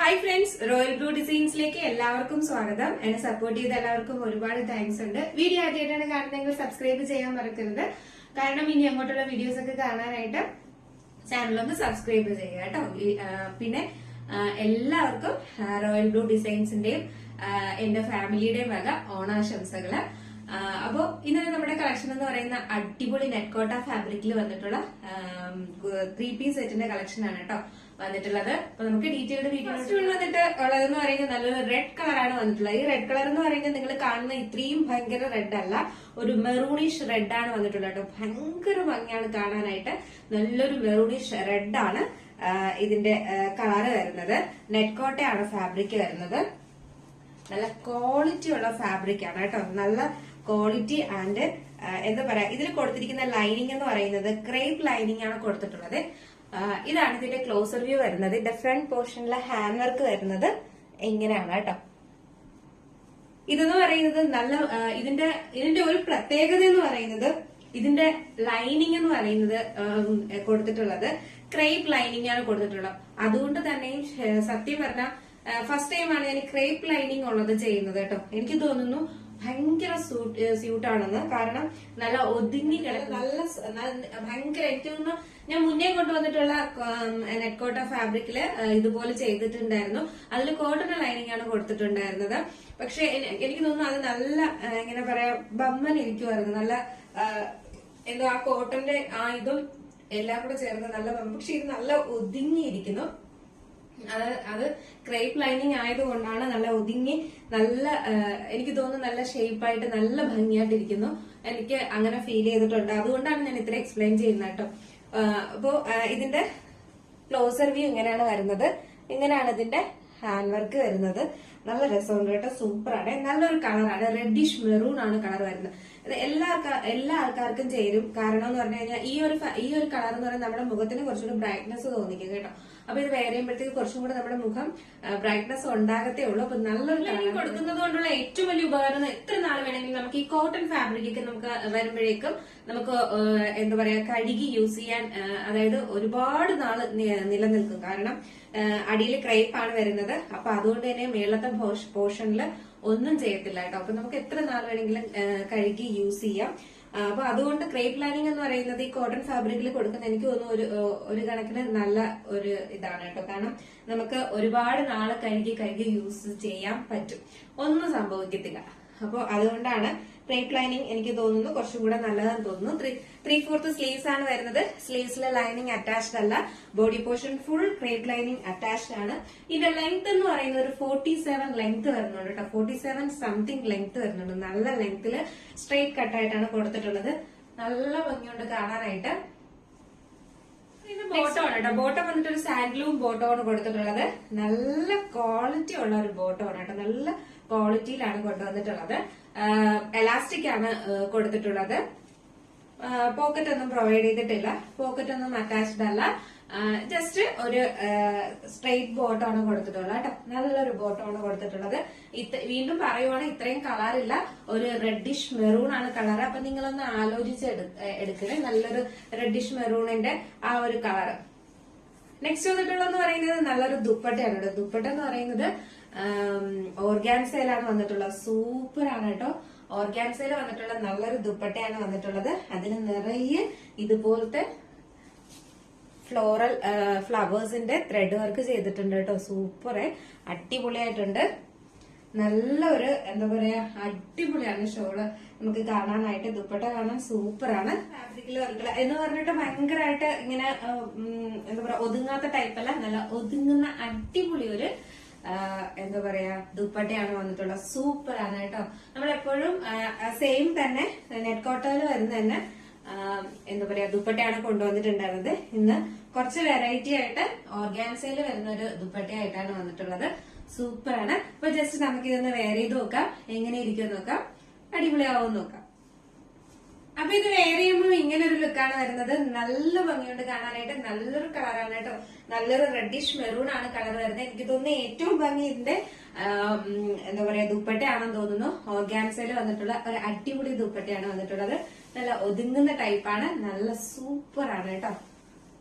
Hi friends, royal blue ഡിസൈൻസിലേക്ക് എല്ലാവർക്കും സ്വാഗതം. എന്നെ സപ്പോർട്ട് ചെയ്ത എല്ലാവർക്കും ഒരുപാട് താങ്ക്സ് ഉണ്ട്. വീഡിയോ ആദ്യമായിട്ടാണ് കാണുന്നതെങ്കിൽ സബ്സ്ക്രൈബ് ചെയ്യാൻ മറക്കരുത്. കാരണം ഇനി അങ്ങോട്ടുള്ള വീഡിയോസ് ഒക്കെ കാണാനായിട്ട് ചാനലൊന്ന് സബ്സ്ക്രൈബ് ചെയ്യുക കേട്ടോ. പിന്നെ എല്ലാവർക്കും റോയൽ ബ്ലൂ ഡിസൈൻസിന്റെയും എന്റെ ഫാമിലിയുടെയും വക ഓണാശംസകള്. അപ്പോ ഇന്നലെ നമ്മുടെ കളക്ഷൻ എന്ന് പറയുന്ന അടിപൊളി നെറ്റ്കോട്ട ഫാബ്രിക്കിൽ വന്നിട്ടുള്ള 3 പീസ് സെറ്റിന്റെ കളക്ഷൻ ആണ് കേട്ടോ വന്നിട്ടുള്ളത്. അപ്പൊ നമുക്ക് ഡീറ്റെയിൽഡ് വീഡിയോ വന്നിട്ട് ഉള്ളതെന്ന് പറയുന്നത് നല്ലൊരു റെഡ് കളറാണ് വന്നിട്ടുള്ളത്. ഈ റെഡ് കളർ എന്ന് പറയുന്നത് നിങ്ങൾ കാണുന്ന ഇത്രയും ഭയങ്കര റെഡ് അല്ല, ഒരു മെറൂണിഷ് റെഡ് ആണ് വന്നിട്ടുള്ളത് കേട്ടോ. ഭയങ്കര ഭംഗിയാണ് കാണാനായിട്ട്. നല്ലൊരു മെറൂണിഷ് റെഡ് ആണ് ഇതിന്റെ കളറ് വരുന്നത്. നെറ്റ്കോട്ടയാണ് ഫാബ്രിക് വരുന്നത്. നല്ല ക്വാളിറ്റി ഉള്ള ഫാബ്രിക് ആണ് കേട്ടോ. നല്ല ക്വാളിറ്റി ആൻഡ് എന്താ പറയാ, ഇതിൽ കൊടുത്തിരിക്കുന്ന ലൈനിങ് എന്ന് പറയുന്നത് ക്രേപ്പ് ലൈനിങ് ആണ് കൊടുത്തിട്ടുള്ളത്. ഇതാണ് ഇതിന്റെ ക്ലോസർ വ്യൂ വരുന്നത്. ഇതിന്റെ ഫ്രണ്ട് പോർഷനിലെ ഹാൻഡ് വർക്ക് വരുന്നത് എങ്ങനെയാണ് കേട്ടോ. ഇതെന്ന് പറയുന്നത് നല്ല ഇതിന്റെ ഒരു പ്രത്യേകത എന്ന് പറയുന്നത് ഇതിന്റെ ലൈനിങ് എന്ന് പറയുന്നത് കൊടുത്തിട്ടുള്ളത് ക്രേപ്പ് ലൈനിങ് ആണ് കൊടുത്തിട്ടുള്ളത്. അതുകൊണ്ട് തന്നെയും സത്യം പറഞ്ഞാൽ ഫസ്റ്റ് ടൈം ആണ് ഞാൻ ക്രേപ്പ് ലൈനിങ് ഉള്ളത് ചെയ്യുന്നത് കേട്ടോ. എനിക്ക് തോന്നുന്നു ഭയങ്കര സ്യൂട്ടാണെന്ന്. കാരണം നല്ല ഒതുങ്ങി നല്ല ഭയങ്കര, എനിക്ക് തോന്നുന്നു ഞാൻ മുന്നേ കൊണ്ടുവന്നിട്ടുള്ള നെറ്റ്കോട്ട ഫാബ്രിക്കില് ഇതുപോലെ ചെയ്തിട്ടുണ്ടായിരുന്നു. അതിൽ കോട്ടൺ ലൈനിങ് ആണ് കൊടുത്തിട്ടുണ്ടായിരുന്നത്. പക്ഷെ എനിക്ക് തോന്നുന്നു അത് നല്ല എങ്ങനെ പറയാ ബമ്മൻ ഇരിക്കുമായിരുന്നു. നല്ല എന്തോ ആ കോട്ടന്റെ ഇതും എല്ലാം കൂടെ ചേർന്ന് നല്ല ബമ്മ. പക്ഷെ ഇത് നല്ല ഒതുങ്ങിയിരിക്കുന്നു. അത് ക്രേപ്പ് ലൈനിങ് ആയതുകൊണ്ടാണ് നല്ല ഒതുങ്ങി നല്ല എനിക്ക് തോന്നുന്നു നല്ല ഷേപ്പായിട്ട് നല്ല ഭംഗിയായിട്ടിരിക്കുന്നു. എനിക്ക് അങ്ങനെ ഫീൽ ചെയ്തിട്ടുണ്ട്. അതുകൊണ്ടാണ് ഞാൻ ഇത്ര എക്സ്പ്ലെയിൻ ചെയ്യുന്നത് കേട്ടോ. അപ്പോ ഇതിന്റെ ക്ലോസർ വ്യൂ ഇങ്ങനെയാണ് വരുന്നത്. ഇങ്ങനെയാണ് ഇതിന്റെ ഹാൻഡ് വർക്ക് വരുന്നത്. നല്ല രസമുണ്ട് കേട്ടോ. സൂപ്പറാണ്. നല്ലൊരു കളറാണ്. റെഡിഷ് മെറൂൺ ആണ് കളർ വരുന്നത്. എല്ലാ ആൾക്കാർക്കും ചേരും. കാരണം എന്ന് പറഞ്ഞു കഴിഞ്ഞാൽ ഈ ഒരു കളർ എന്ന് പറയുന്നത് നമ്മുടെ മുഖത്തിന് കുറച്ചുകൂടി ബ്രൈറ്റ്നെസ് തോന്നിക്കും കേട്ടോ. അപ്പൊ ഇത് വേറെ ചെയ്യുമ്പോഴത്തേക്ക് കുറച്ചും കൂടെ നമ്മുടെ മുഖം ബ്രൈറ്റ്നെസ് ഉണ്ടാകത്തേ ഉള്ളൂ. അപ്പൊ നല്ലൊരു കളർ കൊടുക്കുന്നത് കൊണ്ടുള്ള ഏറ്റവും വലിയ ഉപകാരം, എത്ര നാൾ വേണമെങ്കിലും നമുക്ക് ഈ കോട്ടൺ ഫാബ്രിക്കൊക്കെ നമുക്ക് വരുമ്പോഴേക്കും നമുക്ക് എന്താ പറയാ കഴുകി യൂസ് ചെയ്യാൻ, അതായത് ഒരുപാട് നാള് നിലനിൽക്കും. കാരണം അടിയിൽ ക്രേപ്പ് ആണ് വരുന്നത്. അപ്പൊ അതുകൊണ്ട് തന്നെ മേളത്തെ പോർഷനിൽ ഒന്നും ചെയ്യത്തില്ല കേട്ടോ. അപ്പൊ നമുക്ക് എത്ര നാൾ വേണമെങ്കിലും കഴുകി യൂസ് ചെയ്യാം. അപ്പൊ അതുകൊണ്ട് ക്രേപ്പ് ലൈനിങ് എന്ന് പറയുന്നത് ഈ കോട്ടൺ ഫാബ്രിക്കിൽ കൊടുക്കുന്ന എനിക്ക് തോന്നുന്നു ഒരു കണക്കിന് നല്ല ഒരു ഇതാണ് കേട്ടോ. കാരണം നമുക്ക് ഒരുപാട് നാളെ കഴുകി യൂസ് ചെയ്യാൻ പറ്റും, ഒന്നും സംഭവിക്കത്തില്ല. അപ്പൊ അതുകൊണ്ടാണ് ക്രേപ്പ് ലൈനിങ് എനിക്ക് തോന്നുന്നു കുറച്ചും കൂടെ നല്ലതെന്ന് തോന്നുന്നു. 3/4 സ്ലീവ്സ് ആണ് വരുന്നത്. സ്ലീവ്സിലെ ലൈനിങ് അറ്റാച്ച്ഡ് അല്ല. Body portion full crepe lining attached ആണ്. ഇതിന്റെ ലെങ്ത് എന്ന് പറയുന്നത് ഒരു 47 ലെങ്ത് വരുന്നുണ്ട് കേട്ടോ. 47 സംതിങ് ലെങ്ത് വരുന്നുണ്ട്. നല്ല ലെങ്തില് സ്ട്രെയിറ്റ് കട്ടായിട്ടാണ് കൊടുത്തിട്ടുള്ളത്. നല്ല ഭംഗിയുണ്ട് കാണാനായിട്ട്. ഇത് ബോട്ടം ആണ് കേട്ടോ. ബോട്ടം വന്നിട്ട് ഒരു സാൻഡ്ലൂം ബോട്ടം ആണ് കൊടുത്തിട്ടുള്ളത്. നല്ല ക്വാളിറ്റി ഉള്ള ഒരു ബോട്ടം ആണ് കേട്ടോ. നല്ല ക്വാളിറ്റിയിലാണ് കൊണ്ടുവന്നിട്ടുള്ളത്. എലാസ്റ്റിക് ആണ് കൊടുത്തിട്ടുള്ളത്. പോക്കറ്റ് ഒന്നും പ്രൊവൈഡ് ചെയ്തിട്ടില്ല. പോക്കറ്റ് ഒന്നും അറ്റാച്ച്ഡ് അല്ല. ജസ്റ്റ് ഒരു സ്ട്രെയിറ്റ് ബോട്ടം ആണ് കൊടുത്തിട്ടുള്ളത് കേട്ടോ. നല്ലൊരു ബോട്ടം ആണ് കൊടുത്തിട്ടുള്ളത്. വീണ്ടും പറയുവാണ്, ഇത്രയും കളറില്ല, ഒരു റെഡിഷ് മെറൂൺ ആണ് കളർ. അപ്പൊ നിങ്ങളൊന്ന് ആലോചിച്ച് എടുക്കണേ. നല്ലൊരു റെഡിഷ് മെറൂണിന്റെ ആ ഒരു കളർ. നെക്സ്റ്റ് വന്നിട്ടുള്ളതെന്ന് പറയുന്നത് നല്ലൊരു ദുപ്പട്ടയാണ് കേട്ടോ. ദുപ്പട്ട എന്ന് പറയുന്നത് ഓർഗാൻസയിലാണ് വന്നിട്ടുള്ളത്. സൂപ്പർ ആണ് കേട്ടോ. ഓർഗാൻസയിൽ വന്നിട്ടുള്ള നല്ലൊരു ദുപ്പട്ടയാണ് വന്നിട്ടുള്ളത്. അതിന് നിറയെ ഇതുപോലത്തെ ഫ്ലോറൽ ഫ്ലവേഴ്സിന്റെ ത്രെഡ് വർക്ക് ചെയ്തിട്ടുണ്ട് കേട്ടോ. സൂപ്പർ, അടിപൊളിയായിട്ടുണ്ട്. നല്ലൊരു എന്താ പറയാ അടിപൊളിയാണ് ഷോള് നമുക്ക് കാണാനായിട്ട്. ദുപ്പട്ട കാണാൻ സൂപ്പറാണ്. ഫാബ്രിക്കിൽ വന്നിട്ടുള്ള എന്ന് പറഞ്ഞിട്ട് ഭയങ്കരമായിട്ട് ഇങ്ങനെ എന്താ പറയാ ഒതുങ്ങാത്ത ടൈപ്പല്ല, നല്ല ഒതുങ്ങുന്ന അടിപൊളി ഒരു എന്താ പറയാ ദുപ്പട്ടയാണ് വന്നിട്ടുള്ളത്. സൂപ്പറാണ് കേട്ടോ. നമ്മളെപ്പോഴും സെയിം തന്നെ നെറ്റ്കോട്ടയിൽ വരുന്ന തന്നെ എന്താ പറയാ ദുപ്പട്ടയാണ് കൊണ്ടുവന്നിട്ടുണ്ടായിരുന്നത്. ഇന്ന് കുറച്ച് വെറൈറ്റി ആയിട്ട് ഓർഗാൻസയിൽ വരുന്ന ഒരു ദുപ്പട്ടയായിട്ടാണ് വന്നിട്ടുള്ളത്. സൂപ്പറാണ്. അപ്പൊ ജസ്റ്റ് നമുക്ക് ഇതൊന്ന് വെയർ ചെയ്ത് നോക്കാം, എങ്ങനെ ഇരിക്കും നോക്കാം, അടിപൊളിയാവും നോക്കാം. അപ്പൊ ഇത് വെയർ ചെയ്യുമ്പോൾ ഇങ്ങനെ ഒരു ലുക്കാണ് വരുന്നത്. നല്ല ഭംഗിയുണ്ട് കാണാനായിട്ട്. നല്ലൊരു കളറാണ് കേട്ടോ. നല്ലൊരു റെഡിഷ് മെറൂൺ ആണ് കളർ വരുന്നത്. എനിക്ക് തോന്നുന്നു ഏറ്റവും ഭംഗി ഇതിന്റെ എന്താ പറയാ ദുപ്പട്ടയാണെന്ന് തോന്നുന്നു. ഓർഗാൻസയിൽ വന്നിട്ടുള്ള ഒരു അടിപൊളി ദുപ്പട്ടയാണ് വന്നിട്ടുള്ളത്. നല്ല ഒതുങ്ങുന്ന ടൈപ്പാണ്. നല്ല സൂപ്പറാണ് കേട്ടോ.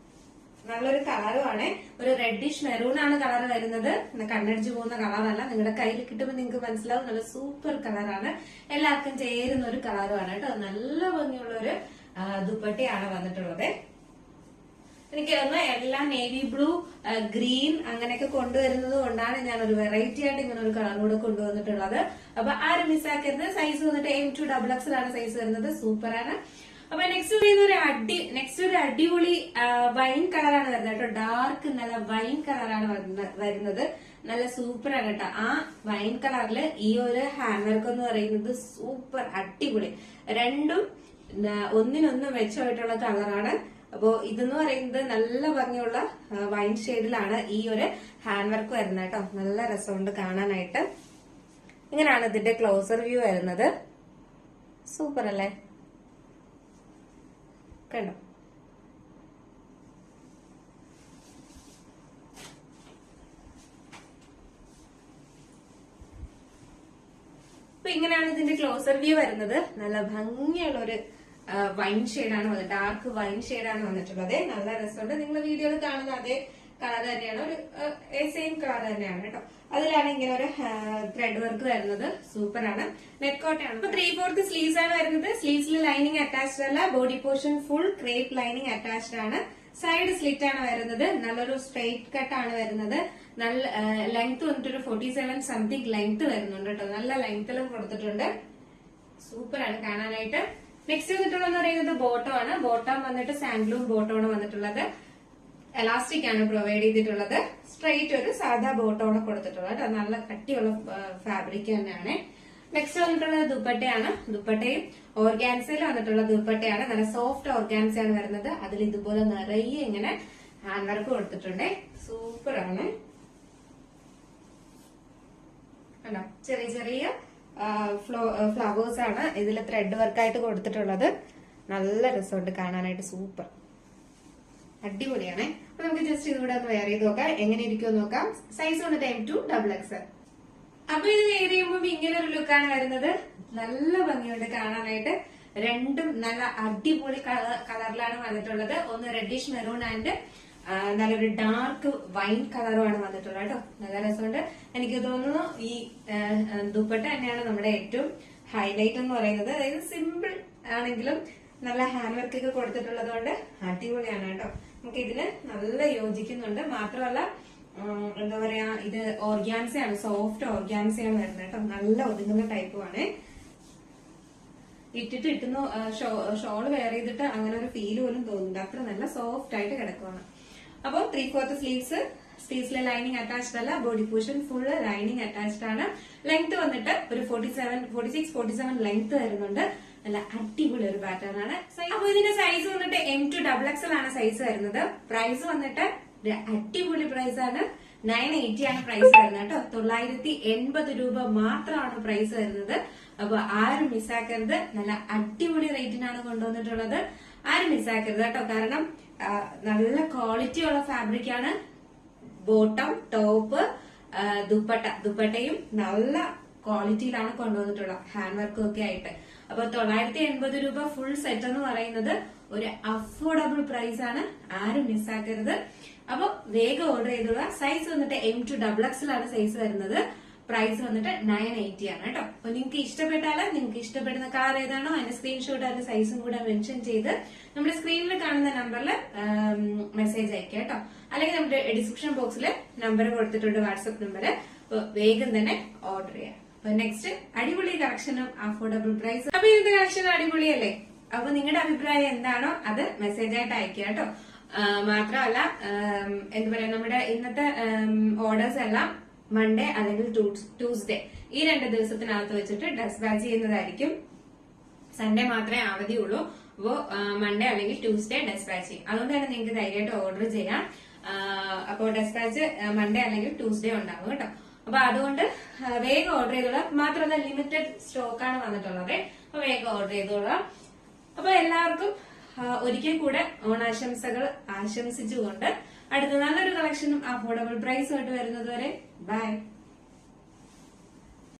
നല്ലൊരു കളറുമാണ്. ഒരു റെഡിഷ് മെറൂൺ ആണ് കളർ വരുന്നത്. കണ്ണടിച്ചു പോകുന്ന കളറല്ല. നിങ്ങളുടെ കയ്യിൽ കിട്ടുമ്പോൾ നിങ്ങൾക്ക് മനസ്സിലാവും. നല്ല സൂപ്പർ കളറാണ്. എല്ലാവർക്കും ചേരുന്ന ഒരു കളറുമാണ് കേട്ടോ. നല്ല ഭംഗിയുള്ള ഒരു ദുപ്പട്ടയാണ് വന്നിട്ടുള്ളത്. എനിക്ക് തോന്നുന്നു എല്ലാം നേവി ബ്ലൂ, ഗ്രീൻ അങ്ങനെയൊക്കെ കൊണ്ടുവരുന്നത് കൊണ്ടാണ് ഞാൻ ഒരു വെറൈറ്റി ആയിട്ട് ഇങ്ങനെ ഒരു കളർ കൂടെ കൊണ്ടുവന്നിട്ടുള്ളത്. അപ്പൊ ആരും മിസ്സാക്കരുത്. സൈസ് വന്നിട്ട് M2XX ആണ് സൈസ് വരുന്നത്. സൂപ്പറാണ്. അപ്പൊ നെക്സ്റ്റ് ഒരു അടിപൊളി വൈൻ കളറാണ് വരുന്നത് കേട്ടോ. ഡാർക്ക് നല്ല വൈൻ കളറാണ് വരുന്നത്. നല്ല സൂപ്പറാണ് കേട്ടോ. ആ വൈൻ കളറിൽ ഈ ഒരു ഹാൻഡ് വർക്ക് എന്ന് പറയുന്നത് സൂപ്പർ അടിപൊളി. രണ്ടും ഒന്നിനൊന്നും മെച്ചമായിട്ടുള്ള കളറാണ്. അപ്പോ ഇതെന്ന് പറയുന്നത് നല്ല ഭംഗിയുള്ള വൈൻ ഷെയ്ഡിലാണ് ഈ ഒരു ഹാൻഡ് വർക്ക് വരുന്നത് കേട്ടോ. നല്ല രസമുണ്ട് കാണാനായിട്ട്. ഇങ്ങനെയാണ് ഇതിന്റെ ക്ലോസർ വ്യൂ വരുന്നത്. സൂപ്പർ അല്ലേ? കണ്ടോ? അപ്പൊ ഇങ്ങനെയാണ് ഇതിന്റെ ക്ലോസർ വ്യൂ വരുന്നത്. നല്ല ഭംഗിയുള്ള ഒരു വൈൻ ഷെയ്ഡാണ് വന്നത്. ഡാർക്ക് വൈൻ ഷെയ്ഡാണ് വന്നിട്ടുള്ളത്. നല്ല രസമുണ്ട്. നിങ്ങൾ വീഡിയോയിൽ കാണുന്ന അതേ കളർ തന്നെയാണ്. ഒരു സെയിം കളർ തന്നെയാണ് കേട്ടോ. അതിലാണ് ഇങ്ങനെ ഒരു ത്രെഡ് വർക്ക് വരുന്നത്. സൂപ്പറാണ്. നെറ്റ് കോട്ടയാണ്. ഇപ്പൊ 3/4 സ്ലീവ്സ് ആണ് വരുന്നത്. സ്ലീവ്സിൽ ലൈനിങ് അറ്റാച്ച്ഡ് അല്ല. Body portion full crepe lining attached ആണ്. സൈഡ് സ്ലിറ്റ് ആണ് വരുന്നത്. നല്ലൊരു സ്ട്രെയിറ്റ് കട്ട് ആണ് വരുന്നത്. നല്ല ലെങ്ത് വന്നിട്ട് ഒരു 47 സംതിങ് ലെങ്ത് വരുന്നുണ്ട് കേട്ടോ. നല്ല ലെങ്ത്തിലും കൊടുത്തിട്ടുണ്ട്. സൂപ്പറാണ് കാണാനായിട്ട്. നെക്സ്റ്റ് വന്നിട്ടുള്ളതെന്ന് പറയുന്നത് ബോട്ടം ആണ്. ബോട്ടം വന്നിട്ട് സാൻഡ്ലൂം ബോട്ടം ആണ് വന്നിട്ടുള്ളത്. എലാസ്റ്റിക് ആണ് പ്രൊവൈഡ് ചെയ്തിട്ടുള്ളത്. സ്ട്രെയിറ്റ് ഒരു സാധാ ബോട്ടമാണ് കൊടുത്തിട്ടുള്ളത്. നല്ല കട്ടിയുള്ള ഫാബ്രിക് തന്നെയാണ്. നെക്സ്റ്റ് വന്നിട്ടുള്ളത് ദുപ്പട്ടയാണ്. ദുപ്പട്ടയും ഓർഗാൻസയിൽ വന്നിട്ടുള്ള ദുപ്പട്ടയാണ്. നല്ല സോഫ്റ്റ് ഓർഗാൻസയാണ് വരുന്നത്. അതിൽ ഇതുപോലെ നിറയെ ഇങ്ങനെ ഹാൻഡ് വർക്ക് കൊടുത്തിട്ടുണ്ട്. സൂപ്പറാണ്. കണ്ടോ? ചെറിയ ചെറിയ ഫ്ലവേഴ്സ് ആണ് ഇതിൽ ത്രെഡ് വർക്കായിട്ട് കൊടുത്തിട്ടുള്ളത്. നല്ല രസമുണ്ട് കാണാനായിട്ട്. സൂപ്പർ അടിപൊളിയാണ്. അപ്പൊ നമുക്ക് ജസ്റ്റ് ഇതിലൂടെ ഒന്ന് വെയർ ചെയ്ത് നോക്കാം. എങ്ങനെ ഇരിക്കുമെന്ന് നോക്കാം. സൈസ് വന്നിട്ട് M2XX. അപ്പൊ ഇത് വെയർ ചെയ്യുമ്പോൾ ഇങ്ങനെ ഒരു ലുക്കാണ് വരുന്നത്. നല്ല ഭംഗിയുണ്ട് കാണാനായിട്ട്. രണ്ടും നല്ല അടിപൊളി കളറിലാണ് വന്നിട്ടുള്ളത്. ഒന്ന് റെഡിഷ് മെറൂൺ ആൻഡ് നല്ലൊരു ഡാർക്ക് വൈൻ കളറുമാണ് വന്നിട്ടുള്ളത് കേട്ടോ. നല്ല രസമുണ്ട്. എനിക്ക് തോന്നുന്നു ഈ ദുപ്പട്ട തന്നെയാണ് നമ്മുടെ ഏറ്റവും ഹൈലൈറ്റ് എന്ന് പറയുന്നത്. അതായത് സിമ്പിൾ ആണെങ്കിലും നല്ല ഹാൻഡ് വർക്ക് ഒക്കെ കൊടുത്തിട്ടുള്ളത് കൊണ്ട് അടിപൊളിയാണ് കേട്ടോ. നമുക്ക് ഇതിന് നല്ല യോജിക്കുന്നുണ്ട്. മാത്രമല്ല എന്താ പറയാ, ഇത് ഓർഗാൻസയാണ്. സോഫ്റ്റ് ഓർഗാൻസയാണ് വരുന്നത് കേട്ടോ. നല്ല ഒതുങ്ങുന്ന ടൈപ്പുമാണ്. ഇട്ടുന്നു ഷോള് വെയർ ചെയ്തിട്ട് അങ്ങനെ ഒരു ഫീൽ പോലും തോന്നുന്നുണ്ട്. അത്ര നല്ല സോഫ്റ്റ് ആയിട്ട് കിടക്കുവാണ്. അപ്പോൾ 3/4 സ്ലീവ്സിലെ ലൈനിങ് അറ്റാച്ച്ഡ് അല്ല. Body portion full lining attached ആണ്. ലെങ്ത് വന്നിട്ട് ഒരു 46-47 ലെങ്ത് വരുന്നുണ്ട്. നല്ല അടിപൊളി ഒരു പാറ്റേൺ ആണ്. അപ്പൊ ഇതിന്റെ സൈസ് വന്നിട്ട് M2XX ആണ് സൈസ് വരുന്നത്. പ്രൈസ് വന്നിട്ട് അടിപൊളി പ്രൈസ് ആണ്. 980 ആണ് പ്രൈസ് വരുന്നത് കേട്ടോ. 980 രൂപ മാത്രമാണ് പ്രൈസ് വരുന്നത്. അപ്പൊ ആരും മിസ്സാക്കരുത്. നല്ല അടിപൊളി റേറ്റിനാണ് കൊണ്ടുവന്നിട്ടുള്ളത്. ആരും മിസ്സാക്കരുത് കേട്ടോ. കാരണം നല്ല ക്വാളിറ്റി ഉള്ള ഫാബ്രിക് ആണ്. ബോട്ടം, ടോപ്പ്, ദുപ്പട്ടയും നല്ല ക്വാളിറ്റിയിലാണ് കൊണ്ടുവന്നിട്ടുള്ളത്. ഹാൻഡ് വർക്കും ഒക്കെ ആയിട്ട്. അപ്പൊ 980 രൂപ ഫുൾ സെറ്റ് എന്ന് പറയുന്നത് ഒരു അഫോർഡബിൾ പ്രൈസ് ആണ്. ആരും മിസ്സാക്കരുത്. അപ്പൊ വേഗം ഓർഡർ ചെയ്തോളൂ. സൈസ് വന്നിട്ട് M2XX ആണ് സൈസ് വരുന്നത്. പ്രൈസ് വന്നിട്ട് 980 ആണ് കേട്ടോ. അപ്പൊ നിങ്ങൾക്ക് ഇഷ്ടപ്പെട്ടാല് നിങ്ങൾക്ക് ഇഷ്ടപ്പെടുന്ന കളർ ഏതാണോ അതിന്റെ സ്ക്രീൻഷോട്ട് അതിന്റെ സൈസും കൂടെ മെൻഷൻ ചെയ്ത് നമ്മുടെ സ്ക്രീനിൽ കാണുന്ന നമ്പറിൽ മെസ്സേജ് അയക്കുക കേട്ടോ. അല്ലെങ്കിൽ നമ്മുടെ ഡിസ്ക്രിപ്ഷൻ ബോക്സിൽ നമ്പർ കൊടുത്തിട്ടുണ്ട്, വാട്സ്ആപ്പ് നമ്പർ. വേഗം തന്നെ ഓർഡർ ചെയ്യാം. അപ്പൊ നെക്സ്റ്റ് അടിപൊളി കളക്ഷനും അഫോർഡബിൾ പ്രൈസ്. അപ്പൊ ഇന്നത്തെ കളക്ഷൻ അടിപൊളിയല്ലേ? അപ്പൊ നിങ്ങളുടെ അഭിപ്രായം എന്താണോ അത് മെസ്സേജ് ആയിട്ട് അയക്കുക കേട്ടോ. മാത്രമല്ല എന്താ പറയാ, നമ്മുടെ ഇന്നത്തെ ഓർഡേഴ്സ് എല്ലാം മൺഡേ അല്ലെങ്കിൽ ട്യൂസ്ഡേ ഈ 2 ദിവസത്തിനകത്ത് വെച്ചിട്ട് ഡെസ്പാച്ച് ചെയ്യുന്നതായിരിക്കും. സൺഡേ മാത്രമേ അവധിയുള്ളൂ. അപ്പോ മൺഡേ അല്ലെങ്കിൽ ട്യൂസ്ഡേ ഡെസ്പാച്ച് ചെയ്യും. അതുകൊണ്ട് തന്നെ നിങ്ങൾക്ക് ധൈര്യമായിട്ട് ഓർഡർ ചെയ്യാം. അപ്പോൾ ഡെസ്പാച്ച് മൺഡേ അല്ലെങ്കിൽ ട്യൂസ്ഡേ ഉണ്ടാവും കേട്ടോ. അപ്പൊ അതുകൊണ്ട് വേഗം ഓർഡർ ചെയ്തോളാം. മാത്രമല്ല ലിമിറ്റഡ് സ്റ്റോക്കാണ് വന്നിട്ടുള്ളത്. അപ്പൊ വേഗം ഓർഡർ ചെയ്തോളാം. അപ്പൊ എല്ലാവർക്കും ഒരിക്കൽ കൂടെ ഓണാശംസകൾ ആശംസിച്ചുകൊണ്ട് അടുത്ത നല്ലൊരു കളക്ഷനും അഫോർഡബിൾ പ്രൈസുമായിട്ട് വരുന്നത് വരെ ബൈ.